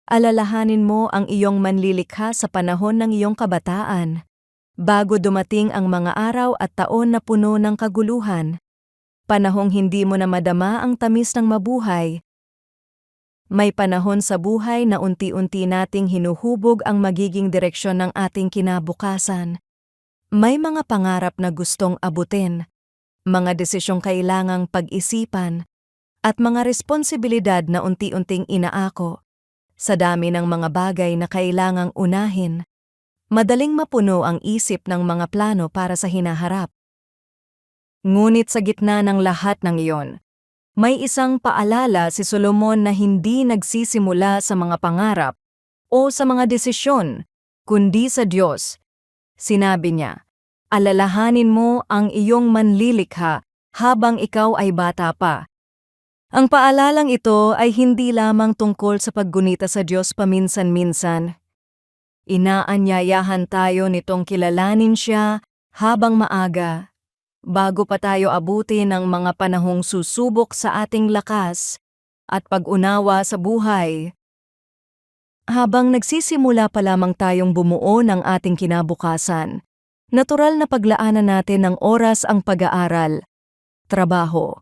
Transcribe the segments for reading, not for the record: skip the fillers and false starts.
Alalahanin mo ang iyong manlilikha sa panahon ng iyong kabataan, bago dumating ang mga araw at taon na puno ng kaguluhan, panahong hindi mo na madama ang tamis ng mabuhay. May panahon sa buhay na unti-unti nating hinuhubog ang magiging direksyon ng ating kinabukasan. May mga pangarap na gustong abutin, mga desisyong kailangang pag-isipan, at mga responsibilidad na unti-unting inaako. Sa dami ng mga bagay na kailangang unahin, madaling mapuno ang isip ng mga plano para sa hinaharap. Ngunit sa gitna ng lahat ng iyon, may isang paalala si Solomon na hindi nagsisimula sa mga pangarap o sa mga desisyon, kundi sa Diyos. Sinabi niya, "Alalahanin mo ang iyong manlilikha habang ikaw ay bata pa." Ang paalalang ito ay hindi lamang tungkol sa paggunita sa Diyos paminsan-minsan. Inaanyayahan tayo nitong kilalanin siya habang maaga, bago pa tayo abutin ng mga panahong susubok sa ating lakas at pag-unawa sa buhay. Habang nagsisimula pa lamang tayong bumuo ng ating kinabukasan, natural na paglaanan natin ng oras ang pag-aaral, trabaho,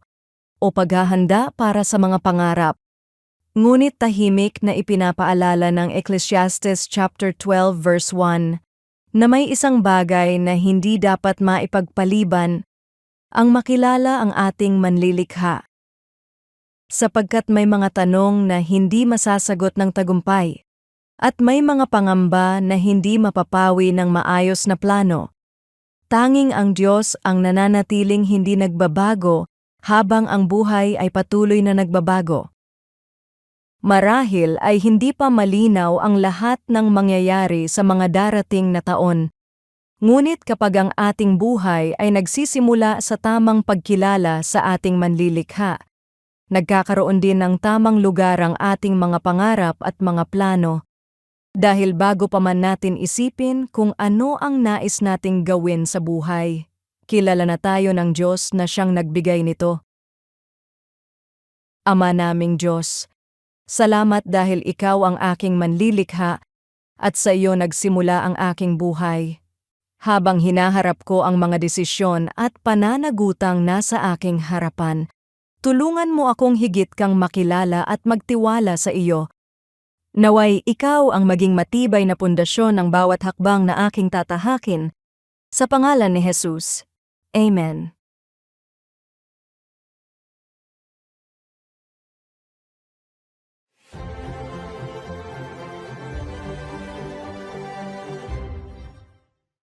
o paghahanda para sa mga pangarap. Ngunit tahimik na ipinapaalala ng Ecclesiastes chapter 12 verse 1 na may isang bagay na hindi dapat maipagpaliban, ang makilala ang ating manlilikha. Sapagkat may mga tanong na hindi masasagot ng tagumpay, at may mga pangamba na hindi mapapawi ng maayos na plano. Tanging ang Diyos ang nananatiling hindi nagbabago habang ang buhay ay patuloy na nagbabago. Marahil ay hindi pa malinaw ang lahat ng mangyayari sa mga darating na taon. Ngunit kapag ang ating buhay ay nagsisimula sa tamang pagkilala sa ating manlilikha, nagkakaroon din ng tamang lugar ang ating mga pangarap at mga plano. Dahil bago pa man natin isipin kung ano ang nais nating gawin sa buhay, kilala na tayo ng Diyos na siyang nagbigay nito. Ama naming Diyos, salamat dahil ikaw ang aking manlilikha at sa iyo nagsimula ang aking buhay. Habang hinaharap ko ang mga desisyon at pananagutang nasa aking harapan, tulungan mo akong higit kang makilala at magtiwala sa iyo. Naway ikaw ang maging matibay na pundasyon ng bawat hakbang na aking tatahakin. Sa pangalan ni Jesus. Amen.